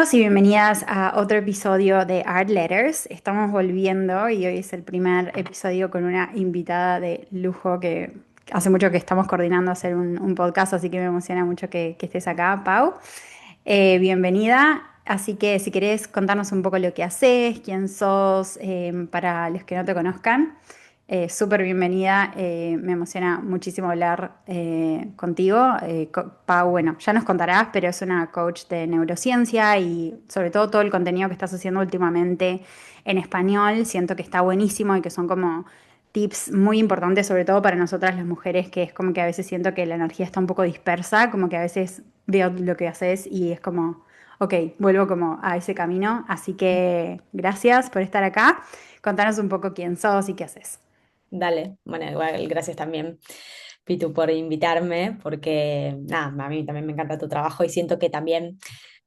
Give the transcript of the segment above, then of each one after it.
Bienvenidos y bienvenidas a otro episodio de Art Letters. Estamos volviendo y hoy es el primer episodio con una invitada de lujo que hace mucho que estamos coordinando hacer un podcast, así que me emociona mucho que estés acá, Pau. Bienvenida. Así que si querés contarnos un poco lo que haces, quién sos, para los que no te conozcan, súper bienvenida. Me emociona muchísimo hablar contigo. Pau, bueno, ya nos contarás, pero es una coach de neurociencia y sobre todo el contenido que estás haciendo últimamente en español, siento que está buenísimo y que son como tips muy importantes, sobre todo para nosotras las mujeres, que es como que a veces siento que la energía está un poco dispersa, como que a veces veo lo que haces y es como, ok, vuelvo como a ese camino. Así que gracias por estar acá. Contanos un poco quién sos y qué haces. Dale, bueno, igual gracias también, Pitu, por invitarme, porque nada, a mí también me encanta tu trabajo y siento que también,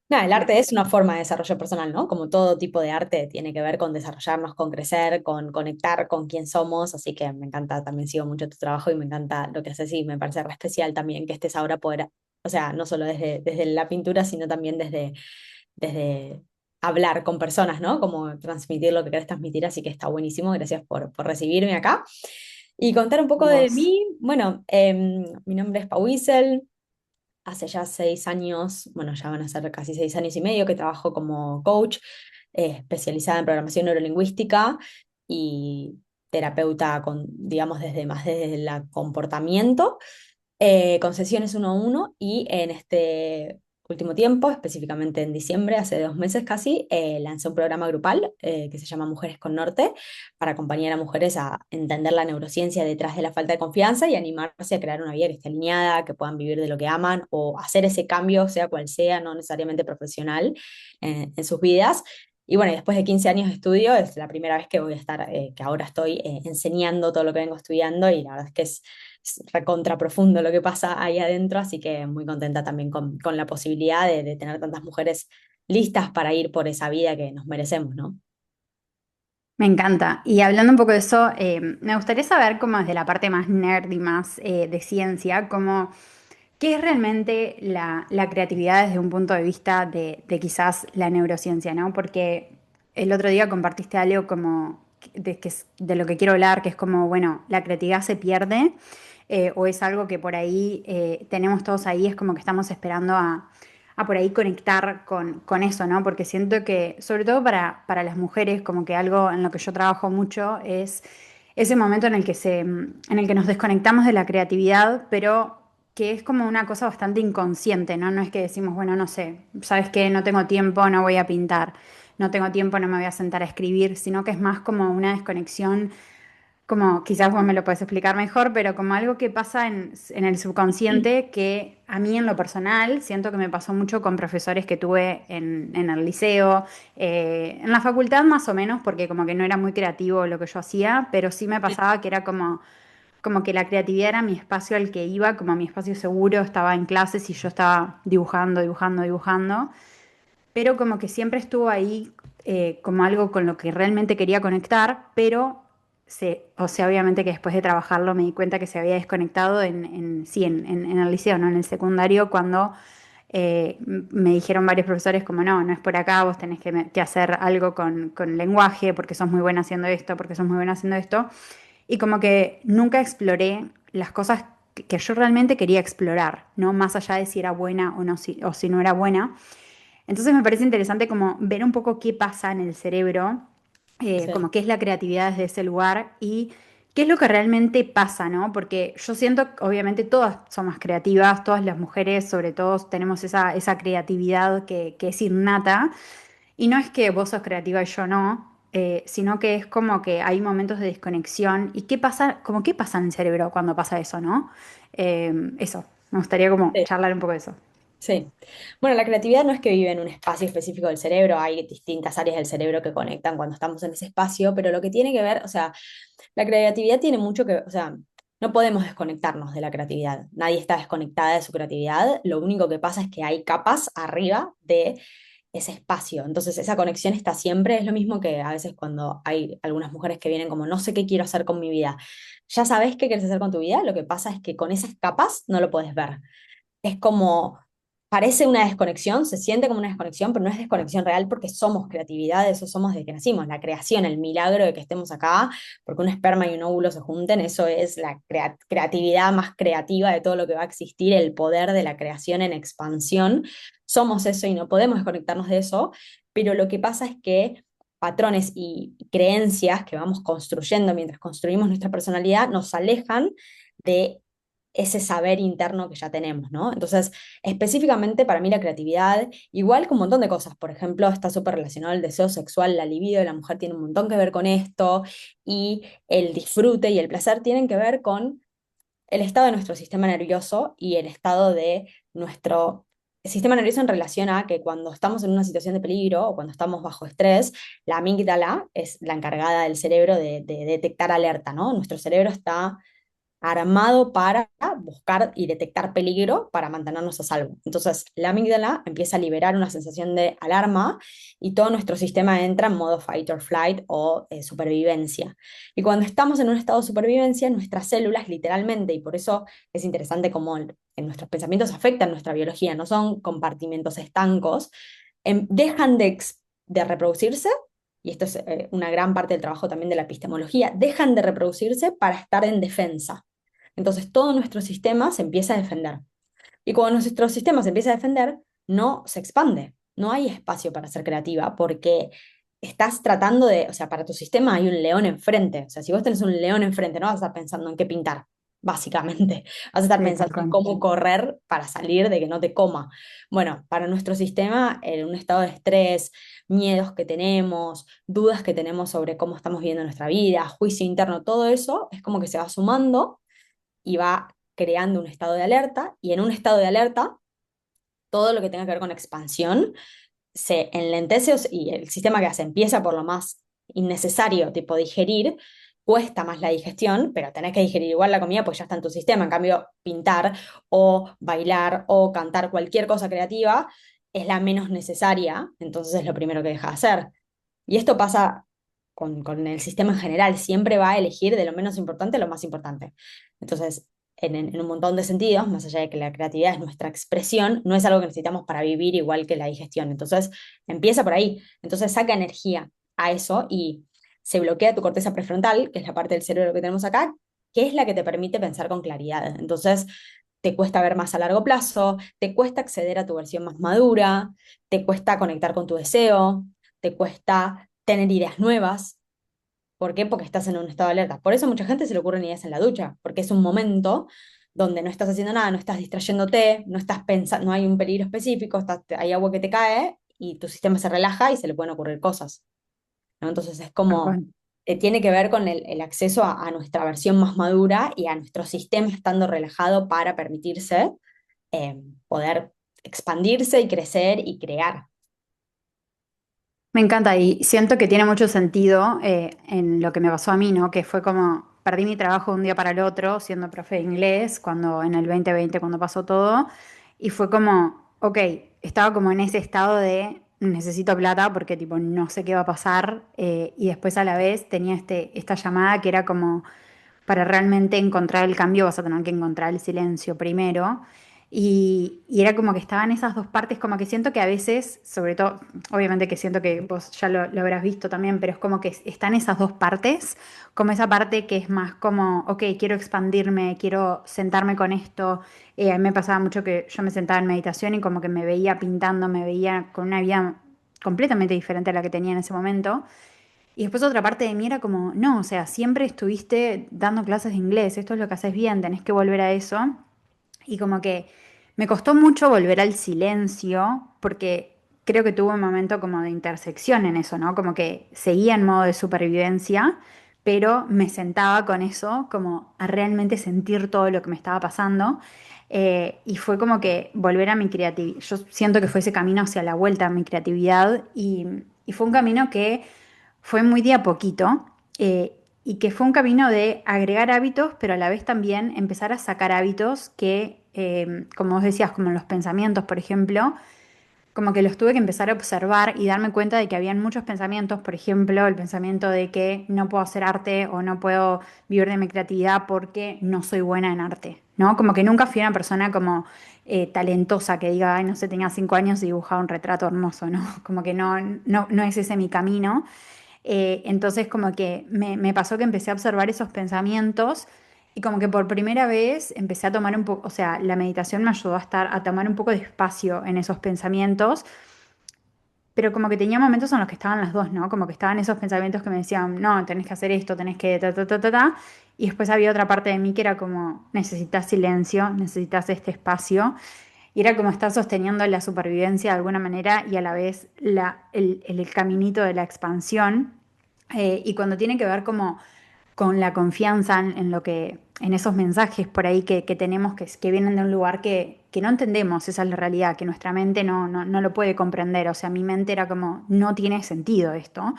nada, el arte es una forma de desarrollo personal, ¿no? Como todo tipo de arte tiene que ver con desarrollarnos, con crecer, con conectar con quién somos, así que me encanta, también sigo mucho tu trabajo y me encanta lo que haces y me parece re especial también que estés ahora poder, o sea, no solo desde la pintura, sino también desde hablar con personas, ¿no? Como transmitir lo que querés transmitir, así que está buenísimo, gracias por recibirme acá. Y contar un poco de Vos. mí, bueno, mi nombre es Pau Wiesel, hace ya 6 años, bueno, ya van a ser casi 6 años y medio que trabajo como coach, especializada en programación neurolingüística y terapeuta con, digamos, desde el comportamiento, con sesiones 1 a 1 y en este último tiempo, específicamente en diciembre, hace 2 meses casi, lancé un programa grupal que se llama Mujeres con Norte para acompañar a mujeres a entender la neurociencia detrás de la falta de confianza y animarse a crear una vida que esté alineada, que puedan vivir de lo que aman o hacer ese cambio, sea cual sea, no necesariamente profesional, en sus vidas. Y bueno, y después de 15 años de estudio, es la primera vez que voy a estar, que ahora estoy enseñando todo lo que vengo estudiando y la verdad es que es recontra profundo lo que pasa ahí adentro, así que muy contenta también con la posibilidad de tener tantas mujeres listas para ir por esa vida que nos merecemos, ¿no? Me encanta. Y hablando un poco de eso, me gustaría saber cómo desde la parte más nerd y más de ciencia, cómo, qué es realmente la creatividad desde un punto de vista de quizás la neurociencia, ¿no? Porque el otro día compartiste algo como de lo que quiero hablar, que es como, bueno, la creatividad se pierde, o es algo que por ahí tenemos todos ahí, es como que estamos esperando a por ahí conectar con eso, ¿no? Porque siento que, sobre todo para las mujeres, como que algo en lo que yo trabajo mucho es ese momento en el que nos desconectamos de la creatividad, pero que es como una cosa bastante inconsciente, ¿no? No es que decimos, bueno, no sé, ¿sabes qué? No tengo tiempo, no voy a pintar, no tengo tiempo, no me voy a sentar a escribir, sino que es más como una desconexión, como quizás vos me lo puedes explicar mejor, pero como algo que pasa en el subconsciente, que a mí en lo personal siento que me pasó mucho con profesores que tuve en el liceo, en la facultad más o menos, porque como que no era muy creativo lo que yo hacía, pero sí me pasaba que era como que la creatividad era mi espacio al que iba, como mi espacio seguro, estaba en clases y yo estaba dibujando, dibujando, dibujando, pero como que siempre estuvo ahí como algo con lo que realmente quería conectar, pero o sea, obviamente que después de trabajarlo me di cuenta que se había desconectado sí, en el liceo, ¿no? En el secundario, cuando me dijeron varios profesores como, no, no es por acá, vos tenés que hacer algo con lenguaje, porque sos muy buena haciendo esto, porque sos muy buena haciendo esto. Y como que nunca exploré las cosas que yo realmente quería explorar, ¿no? Más allá de si era buena o no, o si no era buena. Entonces me parece interesante como ver un poco qué pasa en el cerebro, Sí. como qué es la creatividad desde ese lugar y qué es lo que realmente pasa, ¿no? Porque yo siento que obviamente todas somos creativas, todas las mujeres sobre todo tenemos esa creatividad que es innata y no es que vos sos creativa y yo no, sino que es como que hay momentos de desconexión. ¿Y qué pasa, como qué pasa en el cerebro cuando pasa eso, no? Eso, me gustaría como Sí. charlar un poco de eso. Sí. Bueno, la creatividad no es que vive en un espacio específico del cerebro, hay distintas áreas del cerebro que conectan cuando estamos en ese espacio, pero lo que tiene que ver, o sea, la creatividad tiene mucho que, o sea, no podemos desconectarnos de la creatividad, nadie está desconectada de su creatividad, lo único que pasa es que hay capas arriba de ese espacio, entonces esa conexión está siempre, es lo mismo que a veces cuando hay algunas mujeres que vienen como, no sé qué quiero hacer con mi vida, ya sabes qué quieres hacer con tu vida, lo que pasa es que con esas capas no lo puedes ver. Es como parece una desconexión, se siente como una desconexión, pero no es desconexión real porque somos creatividad, eso somos desde que nacimos, la creación, el milagro de que estemos acá, porque un esperma y un óvulo se junten, eso es la creatividad más creativa de todo lo que va a existir, el poder de la creación en expansión. Somos eso y no podemos desconectarnos de eso, pero lo que pasa es que patrones y creencias que vamos construyendo mientras construimos nuestra personalidad nos alejan de ese saber interno que ya tenemos, ¿no? Entonces, específicamente para mí la creatividad, igual que un montón de cosas, por ejemplo, está súper relacionado al deseo sexual, la libido de la mujer tiene un montón que ver con esto, y el disfrute y el placer tienen que ver con el estado de nuestro sistema nervioso y el estado de nuestro sistema nervioso en relación a que cuando estamos en una situación de peligro o cuando estamos bajo estrés, la amígdala es la encargada del cerebro de detectar alerta, ¿no? Nuestro cerebro está armado para buscar y detectar peligro para mantenernos a salvo. Entonces, la amígdala empieza a liberar una sensación de alarma y todo nuestro sistema entra en modo fight or flight o supervivencia. Y cuando estamos en un estado de supervivencia, nuestras células literalmente, y por eso es interesante cómo en nuestros pensamientos afectan nuestra biología, no son compartimentos estancos, dejan de reproducirse, y esto es una gran parte del trabajo también de la epistemología, dejan de reproducirse para estar en defensa. Entonces todo nuestro sistema se empieza a defender. Y cuando nuestro sistema se empieza a defender, no se expande, no hay espacio para ser creativa porque estás tratando de, o sea, para tu sistema hay un león enfrente. O sea, si vos tenés un león enfrente, no vas a estar pensando en qué pintar, básicamente. Vas a estar Sí, tal pensando en cual. cómo correr para salir de que no te coma. Bueno, para nuestro sistema, en un estado de estrés, miedos que tenemos, dudas que tenemos sobre cómo estamos viviendo nuestra vida, juicio interno, todo eso es como que se va sumando y va creando un estado de alerta, y en un estado de alerta, todo lo que tenga que ver con expansión se enlentece y el sistema que hace empieza por lo más innecesario, tipo digerir, cuesta más la digestión, pero tenés que digerir igual la comida pues ya está en tu sistema. En cambio, pintar o bailar o cantar cualquier cosa creativa es la menos necesaria, entonces es lo primero que deja de hacer. Y esto pasa con el sistema en general, siempre va a elegir de lo menos importante lo más importante. Entonces, en un montón de sentidos, más allá de que la creatividad es nuestra expresión, no es algo que necesitamos para vivir igual que la digestión. Entonces, empieza por ahí. Entonces, saca energía a eso y se bloquea tu corteza prefrontal, que es la parte del cerebro que tenemos acá, que es la que te permite pensar con claridad. Entonces, te cuesta ver más a largo plazo, te cuesta acceder a tu versión más madura, te cuesta conectar con tu deseo, te cuesta tener ideas nuevas. ¿Por qué? Porque estás en un estado de alerta. Por eso a mucha gente se le ocurren ideas en la ducha, porque es un momento donde no estás haciendo nada, no estás distrayéndote, no estás pensando, no hay un peligro específico, hay agua que te cae y tu sistema se relaja y se le pueden ocurrir cosas, ¿no? Entonces es Tal como, cual. tiene que ver con el acceso a nuestra versión más madura y a nuestro sistema estando relajado para permitirse poder expandirse y crecer y crear. Me encanta y siento que tiene mucho sentido en lo que me pasó a mí, ¿no? Que fue como, perdí mi trabajo de un día para el otro siendo profe de inglés, cuando en el 2020 cuando pasó todo, y fue como, ok, estaba como en ese estado de necesito plata porque tipo no sé qué va a pasar, y después a la vez tenía esta llamada que era como para realmente encontrar el cambio vas a tener que encontrar el silencio primero. Y era como que estaban esas dos partes, como que siento que a veces, sobre todo, obviamente que siento que vos ya lo habrás visto también, pero es como que están esas dos partes, como esa parte que es más como, ok, quiero expandirme, quiero sentarme con esto. A mí me pasaba mucho que yo me sentaba en meditación y como que me veía pintando, me veía con una vida completamente diferente a la que tenía en ese momento. Y después otra parte de mí era como, no, o sea, siempre estuviste dando clases de inglés, esto es lo que haces bien, tenés que volver a eso. Y como que me costó mucho volver al silencio, porque creo que tuve un momento como de intersección en eso, ¿no? Como que seguía en modo de supervivencia, pero me sentaba con eso, como a realmente sentir todo lo que me estaba pasando. Y fue como que volver a mi creatividad. Yo siento que fue ese camino hacia la vuelta a mi creatividad y fue un camino que fue muy de a poquito, y que fue un camino de agregar hábitos, pero a la vez también empezar a sacar hábitos que, como vos decías, como los pensamientos, por ejemplo, como que los tuve que empezar a observar y darme cuenta de que habían muchos pensamientos, por ejemplo, el pensamiento de que no puedo hacer arte o no puedo vivir de mi creatividad porque no soy buena en arte, ¿no? Como que nunca fui una persona como talentosa que diga, ay, no sé, tenía 5 años y dibujaba un retrato hermoso, ¿no? Como que no es ese mi camino. Entonces como que me pasó que empecé a observar esos pensamientos y como que por primera vez empecé a tomar un poco, o sea, la meditación me ayudó a tomar un poco de espacio en esos pensamientos, pero como que tenía momentos en los que estaban las dos, ¿no? Como que estaban esos pensamientos que me decían, no, tenés que hacer esto, tenés que ta, ta, ta, ta, ta. Y después había otra parte de mí que era como, necesitas silencio, necesitas este espacio. Y era como estar sosteniendo la supervivencia de alguna manera y a la vez el caminito de la expansión. Y cuando tiene que ver como con la confianza en lo que, en esos mensajes por ahí que tenemos que vienen de un lugar que no entendemos, esa es la realidad, que nuestra mente no lo puede comprender. O sea, mi mente era como, no tiene sentido esto.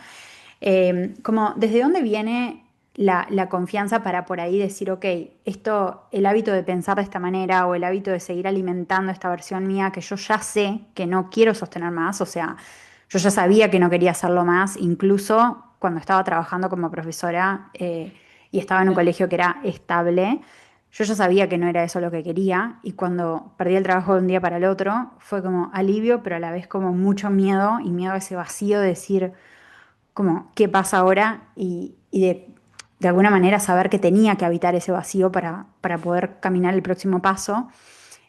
Como, ¿desde dónde viene la confianza para por ahí decir, ok, esto, el hábito de pensar de esta manera o el hábito de seguir alimentando esta versión mía que yo ya sé que no quiero sostener más? O sea, yo ya sabía que no quería hacerlo más, incluso cuando estaba trabajando como profesora y estaba en un colegio que era estable. Yo ya sabía que no era eso lo que quería y cuando perdí el trabajo de un día para el otro fue como alivio, pero a la vez como mucho miedo y miedo a ese vacío de decir, como qué pasa ahora y de alguna manera saber que tenía que habitar ese vacío para poder caminar el próximo paso.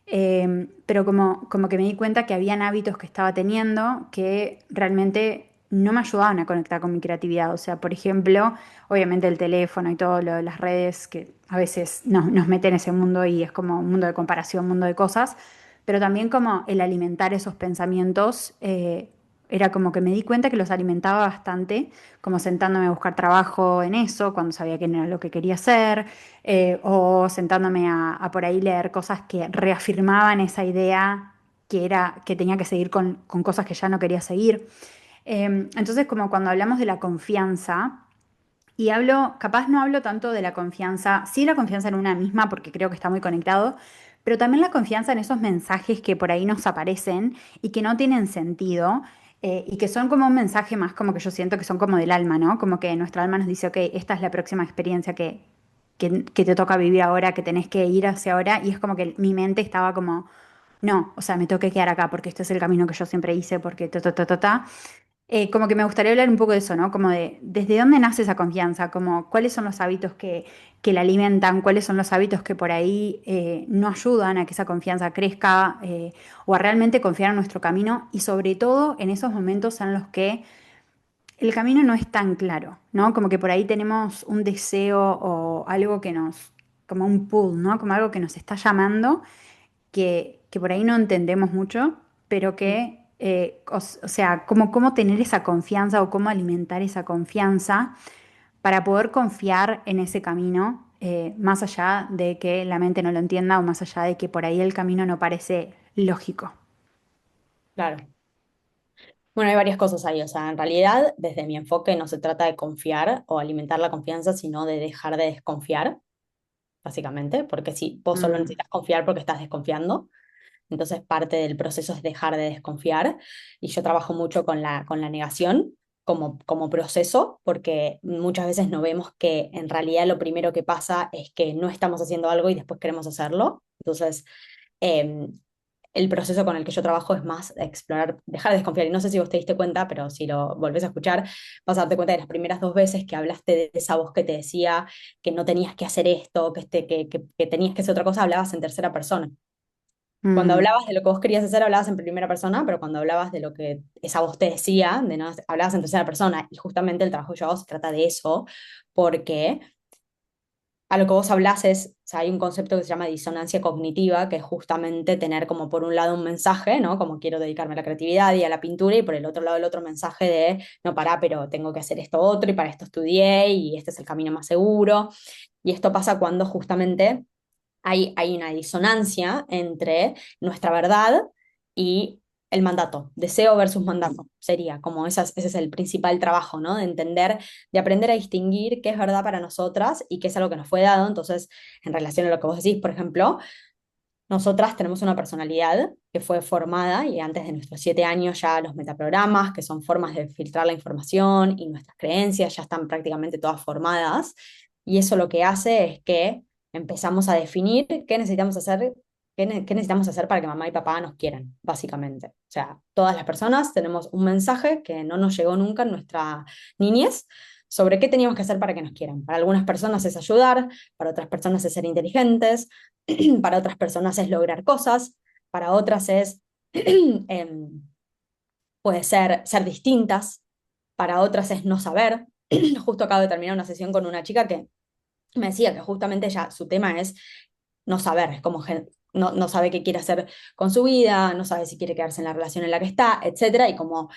Pero como que me di cuenta que habían hábitos que estaba teniendo que realmente no me ayudaban a conectar con mi creatividad. O sea, por ejemplo, obviamente el teléfono y todo lo de las redes que a veces nos meten en ese mundo y es como un mundo de comparación, un mundo de cosas, pero también como el alimentar esos pensamientos. Era como que me di cuenta que los alimentaba bastante, como sentándome a buscar trabajo en eso, cuando sabía que no era lo que quería hacer, o sentándome a por ahí leer cosas que reafirmaban esa idea que era que tenía que seguir con cosas que ya no quería seguir. Entonces, como cuando hablamos de la confianza, y hablo, capaz no hablo tanto de la confianza, sí la confianza en una misma, porque creo que está muy conectado, pero también la confianza en esos mensajes que por ahí nos aparecen y que no tienen sentido. Y que son como un mensaje más como que yo siento que son como del alma, ¿no? Como que nuestra alma nos dice, ok, esta es la próxima experiencia que te toca vivir ahora, que tenés que ir hacia ahora, y es como que mi mente estaba como, no, o sea, me tengo que quedar acá porque este es el camino que yo siempre hice, porque ta, ta, ta, ta, ta. Como que me gustaría hablar un poco de eso, ¿no? Como de desde dónde nace esa confianza, como cuáles son los hábitos que la alimentan, cuáles son los hábitos que por ahí no ayudan a que esa confianza crezca o a realmente confiar en nuestro camino y sobre todo en esos momentos en los que el camino no es tan claro, ¿no? Como que por ahí tenemos un deseo o algo que nos, como un pull, ¿no? Como algo que nos está llamando que por ahí no entendemos mucho, pero que, o sea, cómo tener esa confianza o cómo alimentar esa confianza para poder confiar en ese camino, más allá de que la mente no lo entienda o más allá de que por ahí el camino no parece lógico. Claro. Bueno, hay varias cosas ahí. O sea, en realidad, desde mi enfoque, no se trata de confiar o alimentar la confianza, sino de dejar de desconfiar, básicamente, porque si vos solo Mm, necesitas confiar porque estás desconfiando, entonces parte del proceso es dejar de desconfiar. Y yo trabajo mucho con la negación como proceso, porque muchas veces no vemos que en realidad lo primero que pasa es que no estamos haciendo algo y después queremos hacerlo. Entonces, em, el proceso con el que yo trabajo es más explorar, dejar de desconfiar. Y no sé si vos te diste cuenta, pero si lo volvés a escuchar, vas a darte cuenta de las primeras dos veces que hablaste de esa voz que te decía que no tenías que hacer esto, que tenías que hacer otra cosa, hablabas en tercera persona. Cuando mm, hablabas de lo que vos querías hacer, hablabas en primera persona, pero cuando hablabas de lo que esa voz te decía, de no, hablabas en tercera persona. Y justamente el trabajo que yo hago se trata de eso, porque a lo que vos hablás es, o sea, hay un concepto que se llama disonancia cognitiva, que es justamente tener como por un lado un mensaje, ¿no? Como quiero dedicarme a la creatividad y a la pintura, y por el otro lado el otro mensaje de, no, pará, pero tengo que hacer esto otro, y para esto estudié, y este es el camino más seguro. Y esto pasa cuando justamente hay una disonancia entre nuestra verdad y el mandato, deseo versus mandato. Sería como ese es el principal trabajo, ¿no? De entender, de aprender a distinguir qué es verdad para nosotras y qué es algo que nos fue dado. Entonces, en relación a lo que vos decís, por ejemplo, Nosotras tenemos una personalidad que fue formada y antes de nuestros 7 años ya los metaprogramas, que son formas de filtrar la información y nuestras creencias ya están prácticamente todas formadas. Y eso lo que hace es que empezamos a definir qué necesitamos hacer, qué necesitamos hacer para que mamá y papá nos quieran, básicamente. O sea, todas las personas tenemos un mensaje que no nos llegó nunca en nuestra niñez sobre qué teníamos que hacer para que nos quieran. Para algunas personas es ayudar, para otras personas es ser inteligentes, para otras personas es lograr cosas, para otras es, em, puede ser distintas, para otras es no saber. Justo acabo de terminar una sesión con una chica que me decía que justamente ella, su tema es no saber, es como no sabe qué quiere hacer con su vida, no sabe si quiere quedarse en la relación en la que está, etcétera, y como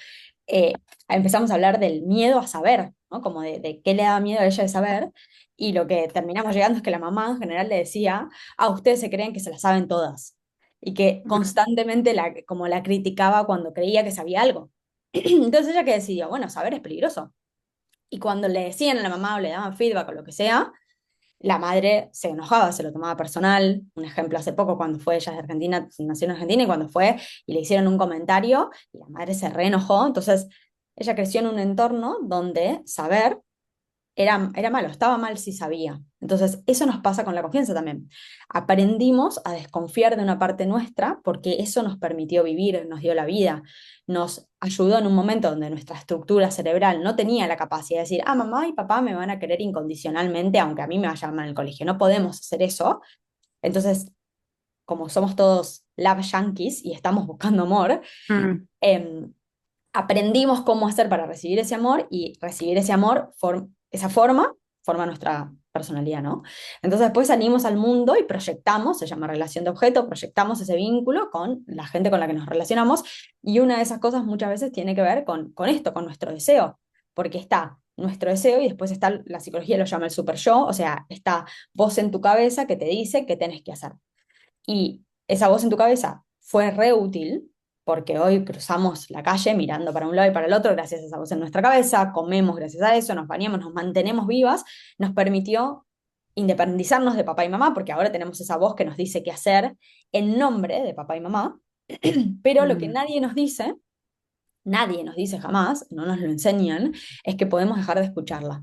eh, empezamos a hablar del miedo a saber, ¿no? Como de qué le da miedo a ella de saber, y lo que terminamos llegando es que la mamá en general le decía, ustedes se creen que se la saben todas, y que Mm. constantemente como la criticaba cuando creía que sabía algo. Entonces ella que decidió, bueno, saber es peligroso. Y cuando le decían a la mamá o le daban feedback o lo que sea, la madre se enojaba, se lo tomaba personal. Un ejemplo hace poco, cuando fue ella de Argentina, nació en Argentina, y cuando fue y le hicieron un comentario, y la madre se reenojó. Entonces, ella creció en un entorno donde saber era malo, estaba mal si sabía. Entonces, eso nos pasa con la confianza también. Aprendimos a desconfiar de una parte nuestra porque eso nos permitió vivir, nos dio la vida, nos ayudó en un momento donde nuestra estructura cerebral no tenía la capacidad de decir, mamá y papá me van a querer incondicionalmente, aunque a mí me vaya mal en el colegio. No podemos hacer eso. Entonces, como somos todos love yankees y estamos buscando amor, Mm. em, aprendimos cómo hacer para recibir ese amor, y recibir ese amor, esa forma nuestra personalidad, ¿no? Entonces después salimos al mundo y proyectamos, se llama relación de objeto, proyectamos ese vínculo con la gente con la que nos relacionamos, y una de esas cosas muchas veces tiene que ver con esto, con nuestro deseo, porque está nuestro deseo y después está, la psicología lo llama el super yo, o sea, está voz en tu cabeza que te dice qué tenés que hacer. Y esa voz en tu cabeza fue re útil porque hoy cruzamos la calle mirando para un lado y para el otro gracias a esa voz en nuestra cabeza, comemos gracias a eso, nos bañamos, nos mantenemos vivas, nos permitió independizarnos de papá y mamá porque ahora tenemos esa voz que nos dice qué hacer en nombre de papá y mamá, pero lo que Mm. nadie nos dice jamás, no nos lo enseñan, es que podemos dejar de escucharla.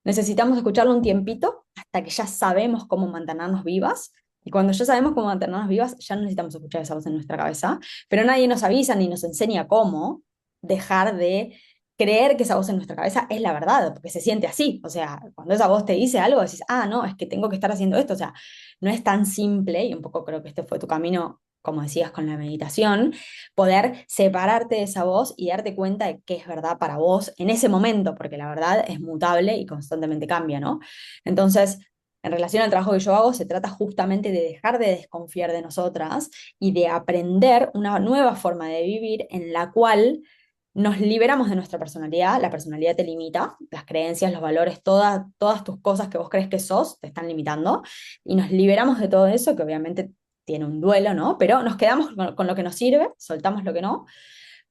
Necesitamos escucharlo un tiempito hasta que ya sabemos cómo mantenernos vivas. Y cuando ya sabemos cómo mantenernos vivas, ya no necesitamos escuchar esa voz en nuestra cabeza. Pero nadie nos avisa ni nos enseña cómo dejar de creer que esa voz en nuestra cabeza es la verdad, porque se siente así. O sea, cuando esa voz te dice algo, decís, no, es que tengo que estar haciendo esto. O sea, no es tan simple, y un poco creo que este fue tu camino, como decías, con la meditación, poder separarte de esa voz y darte cuenta de qué es verdad para vos en ese momento, porque la verdad es mutable y constantemente cambia, ¿no? Entonces, en relación al trabajo que yo hago, se trata justamente de dejar de desconfiar de nosotras y de aprender una nueva forma de vivir en la cual nos liberamos de nuestra personalidad. La personalidad te limita, las creencias, los valores, todas tus cosas que vos crees que sos te están limitando, y nos liberamos de todo eso, que obviamente tiene un duelo, ¿no? Pero nos quedamos con lo que nos sirve, soltamos lo que no,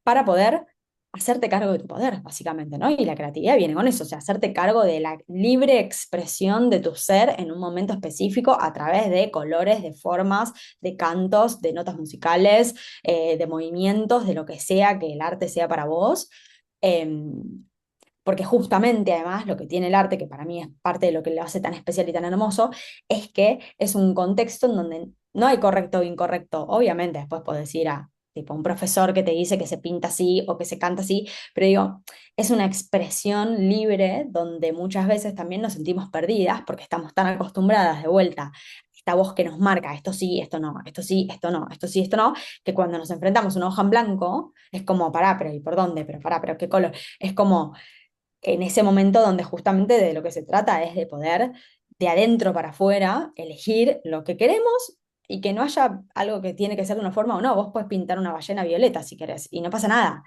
para poder hacerte cargo de tu poder, básicamente, ¿no? Y la creatividad viene con eso, o sea, hacerte cargo de la libre expresión de tu ser en un momento específico a través de colores, de formas, de cantos, de notas musicales, de movimientos, de lo que sea que el arte sea para vos. Porque justamente además lo que tiene el arte, que para mí es parte de lo que lo hace tan especial y tan hermoso, es que es un contexto en donde no hay correcto o incorrecto. Obviamente después puedes ir a tipo un profesor que te dice que se pinta así o que se canta así, pero digo, es una expresión libre donde muchas veces también nos sentimos perdidas porque estamos tan acostumbradas de vuelta a esta voz que nos marca, esto sí, esto no, esto sí, esto no, esto sí, esto no, que cuando nos enfrentamos a una hoja en blanco es como, pará, pero ¿y por dónde? Pero pará, pero ¿qué color? Es como en ese momento donde justamente de lo que se trata es de poder de adentro para afuera elegir lo que queremos, y que no haya algo que tiene que ser de una forma o no. Vos puedes pintar una ballena violeta si querés y no pasa nada,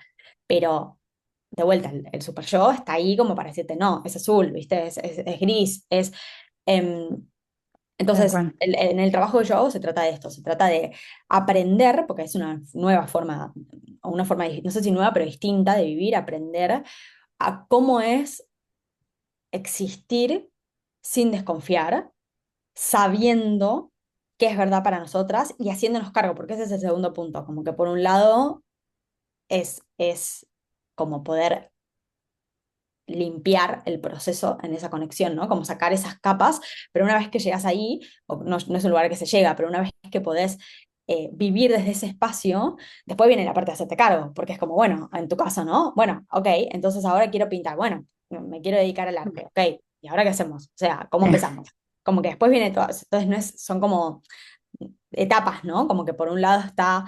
pero de vuelta el super yo está ahí como para decirte no, es azul, ¿viste? Es gris, es... em, Tal entonces, cual. en el trabajo que yo hago se trata de esto, se trata de aprender, porque es una nueva forma, o una forma, no sé si nueva, pero distinta de vivir, aprender a cómo es existir sin desconfiar, sabiendo qué es verdad para nosotras y haciéndonos cargo, porque ese es el segundo punto, como que por un lado es como poder limpiar el proceso en esa conexión, ¿no? Como sacar esas capas, pero una vez que llegas ahí, o no, no es un lugar que se llega, pero una vez que podés vivir desde ese espacio, después viene la parte de hacerte cargo, porque es como, bueno, en tu caso, ¿no? Bueno, ok, entonces ahora quiero pintar, bueno, me quiero dedicar al arte, ok, ¿y ahora qué hacemos? O sea, ¿cómo empezamos? Como que después viene todo, entonces no es, son como etapas, ¿no? Como que por un lado está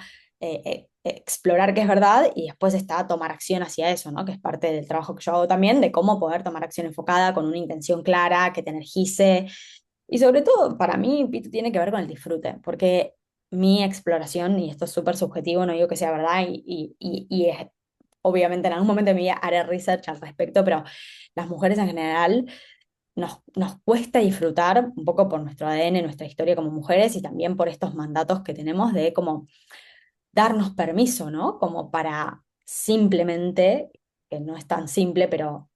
explorar qué es verdad y después está tomar acción hacia eso, ¿no? Que es parte del trabajo que yo hago también, de cómo poder tomar acción enfocada con una intención clara, que te energice. Y sobre todo, para mí, Pitu, tiene que ver con el disfrute, porque mi exploración, y esto es súper subjetivo, no digo que sea verdad, y obviamente en algún momento de mi vida haré research al respecto, pero las mujeres en general nos cuesta disfrutar un poco por nuestro ADN, nuestra historia como mujeres y también por estos mandatos que tenemos de como darnos permiso, ¿no? Como para simplemente, que no es tan simple, pero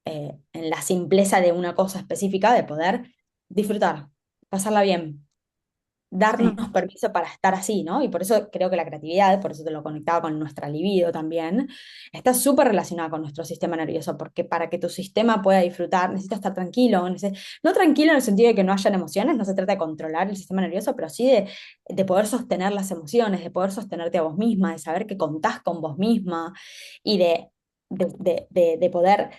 en la simpleza de una cosa específica, de poder disfrutar, pasarla bien, darnos Sí. permiso para estar así, ¿no? Y por eso creo que la creatividad, por eso te lo conectaba con nuestra libido también, está súper relacionada con nuestro sistema nervioso, porque para que tu sistema pueda disfrutar, necesita estar tranquilo, no tranquilo en el sentido de que no hayan emociones, no se trata de controlar el sistema nervioso, pero sí de poder sostener las emociones, de poder sostenerte a vos misma, de saber que contás con vos misma y de poder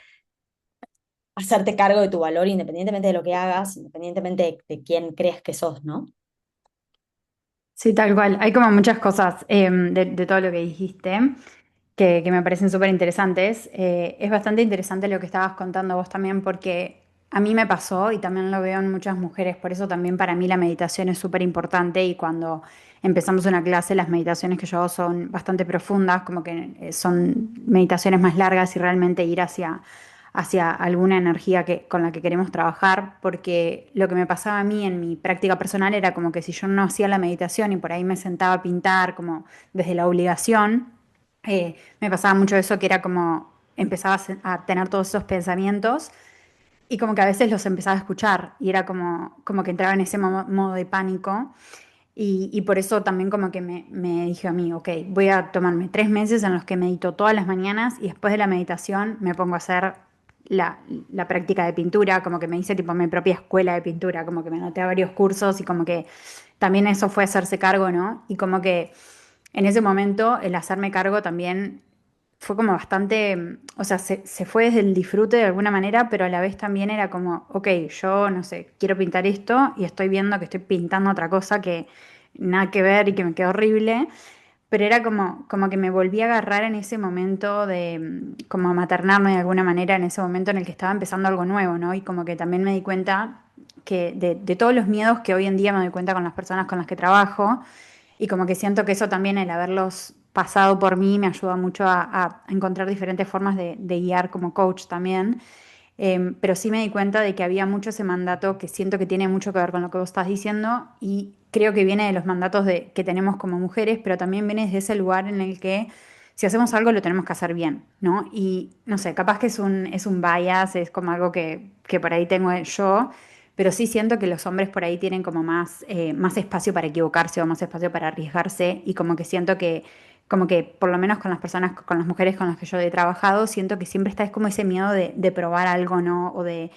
hacerte cargo de tu valor independientemente de lo que hagas, independientemente de quién crees que sos, ¿no? Sí, tal cual. Hay como muchas cosas de todo lo que dijiste que me parecen súper interesantes. Es bastante interesante lo que estabas contando vos también porque a mí me pasó y también lo veo en muchas mujeres, por eso también para mí la meditación es súper importante y cuando empezamos una clase las meditaciones que yo hago son bastante profundas, como que son meditaciones más largas y realmente ir hacia alguna energía con la que queremos trabajar, porque lo que me pasaba a mí en mi práctica personal era como que si yo no hacía la meditación y por ahí me sentaba a pintar como desde la obligación, me pasaba mucho eso que era como empezaba a tener todos esos pensamientos y como que a veces los empezaba a escuchar y era como que entraba en ese modo de pánico y por eso también como que me dije a mí, ok, voy a tomarme 3 meses en los que medito todas las mañanas y después de la meditación me pongo a hacer la, la práctica de pintura, como que me hice tipo mi propia escuela de pintura, como que me anoté a varios cursos y como que también eso fue hacerse cargo, ¿no? Y como que en ese momento el hacerme cargo también fue como bastante, o sea, se fue desde el disfrute de alguna manera, pero a la vez también era como, ok, yo no sé, quiero pintar esto y estoy viendo que estoy pintando otra cosa que nada que ver y que me quedó horrible, pero era como que me volví a agarrar en ese momento de, como a maternarme de alguna manera, en ese momento en el que estaba empezando algo nuevo, ¿no? Y como que también me di cuenta que de todos los miedos que hoy en día me doy cuenta con las personas con las que trabajo, y como que siento que eso también, el haberlos pasado por mí, me ayuda mucho a encontrar diferentes formas de guiar como coach también. Pero sí me di cuenta de que había mucho ese mandato que siento que tiene mucho que ver con lo que vos estás diciendo y creo que viene de los mandatos que tenemos como mujeres, pero también viene desde ese lugar en el que si hacemos algo lo tenemos que hacer bien, ¿no? Y no sé, capaz que es un bias, es como algo que por ahí tengo yo, pero sí siento que los hombres por ahí tienen como más espacio para equivocarse o más espacio para arriesgarse y como que siento que como que por lo menos con las personas, con las mujeres con las que yo he trabajado, siento que siempre está es como ese miedo de probar algo, ¿no? O de,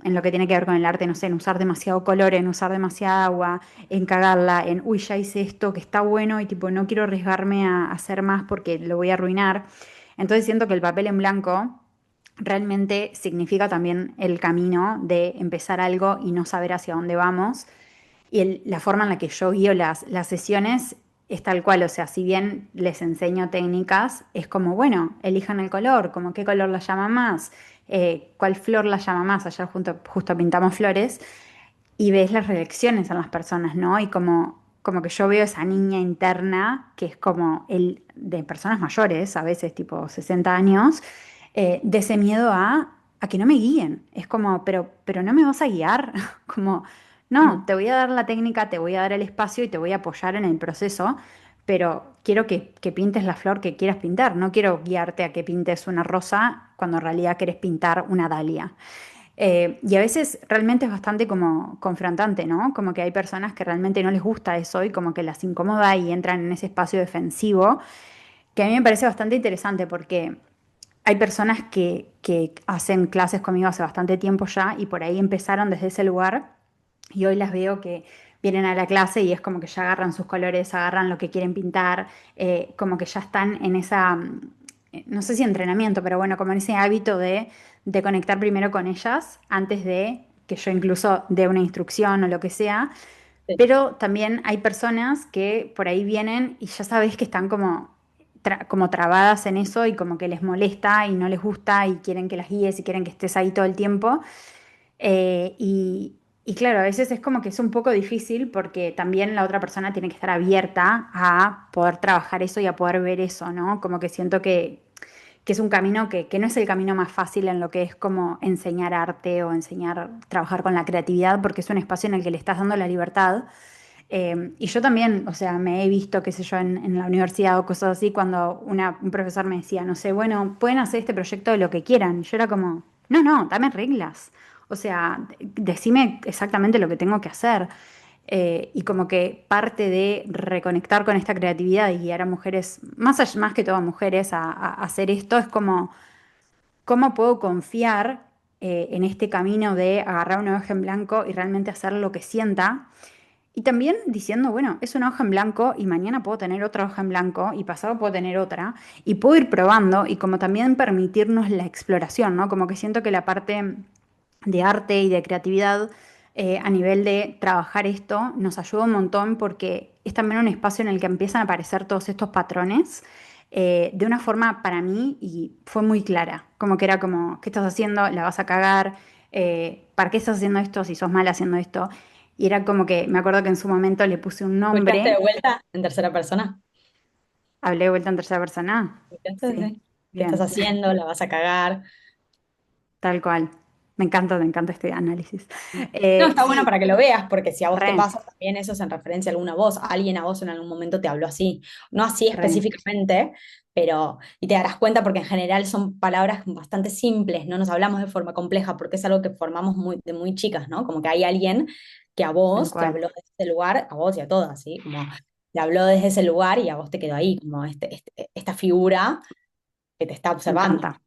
en lo que tiene que ver con el arte, no sé, en usar demasiado color, en usar demasiada agua, en cagarla, en, uy, ya hice esto que está bueno y tipo, no quiero arriesgarme a hacer más porque lo voy a arruinar. Entonces siento que el papel en blanco realmente significa también el camino de empezar algo y no saber hacia dónde vamos y la forma en la que yo guío las sesiones es tal cual, o sea, si bien les enseño técnicas, es como, bueno, elijan el color, como qué color la llama más, cuál flor la llama más, ayer justo pintamos flores, y ves las reacciones en las personas, ¿no? Y como que yo veo esa niña interna, que es como el de personas mayores, a veces tipo 60 años, de ese miedo a que no me guíen. Es como, pero no me vas a guiar, como, no, Mm. te voy a dar la técnica, te voy a dar el espacio y te voy a apoyar en el proceso, pero quiero que pintes la flor que quieras pintar, no quiero guiarte a que pintes una rosa cuando en realidad quieres pintar una dalia. Y a veces realmente es bastante como confrontante, ¿no? Como que hay personas que realmente no les gusta eso y como que las incomoda y entran en ese espacio defensivo, que a mí me parece bastante interesante porque hay personas que hacen clases conmigo hace bastante tiempo ya y por ahí empezaron desde ese lugar y hoy las veo que vienen a la clase y es como que ya agarran sus colores, agarran lo que quieren pintar, como que ya están en esa, no sé si entrenamiento, pero bueno, como en ese hábito de conectar primero con ellas antes de que yo incluso dé una instrucción o lo que sea. Sí. Pero también hay personas que por ahí vienen y ya sabes que están como, como trabadas en eso y como que les molesta y no les gusta y quieren que las guíes y quieren que estés ahí todo el tiempo. Y claro, a veces es como que es un poco difícil porque también la otra persona tiene que estar abierta a poder trabajar eso y a poder ver eso, ¿no? Como que siento que es un camino que no es el camino más fácil en lo que es como enseñar arte o enseñar, trabajar con la creatividad, porque es un espacio en el que le estás dando la libertad. Y yo también, o sea, me he visto, qué sé yo, en la universidad o cosas así, cuando un profesor me decía, no sé, bueno, pueden hacer este proyecto de lo que quieran. Yo era como, no, no, dame reglas. O sea, decime exactamente lo que tengo que hacer. Y como que parte de reconectar con esta creatividad y guiar a mujeres, más que todo a mujeres, a hacer esto, es como, ¿cómo puedo confiar en este camino de agarrar una hoja en blanco y realmente hacer lo que sienta? Y también diciendo, bueno, es una hoja en blanco y mañana puedo tener otra hoja en blanco y pasado puedo tener otra y puedo ir probando y como también permitirnos la exploración, ¿no? Como que siento que la parte de arte y de creatividad a nivel de trabajar esto nos ayuda un montón porque es también un espacio en el que empiezan a aparecer todos estos patrones de una forma para mí y fue muy clara, como que era como, ¿qué estás haciendo? La vas a cagar, ¿para qué estás haciendo esto si sos mal haciendo esto? Y era como que me acuerdo que en su momento le puse un ¿Escuchaste de nombre, vuelta en tercera persona? hablé de vuelta en tercera persona. ¿Escuchaste? Sí, Sí. ¿Qué estás bien, haciendo? ¿La vas a cagar? tal cual. Me encanta este análisis. No, está bueno Sí, para que lo veas, porque si a vos te re, pasa también eso es en referencia a alguna voz, alguien a vos en algún momento te habló así, no así re, específicamente, pero y te darás cuenta porque en general son palabras bastante simples, no nos hablamos de forma compleja, porque es algo que formamos de muy chicas, ¿no? Como que hay alguien que a tal vos te cual. habló desde ese lugar, a vos y a todas, ¿sí? Como te habló desde ese lugar y a vos te quedó ahí, como esta figura que te está Me observando. encanta.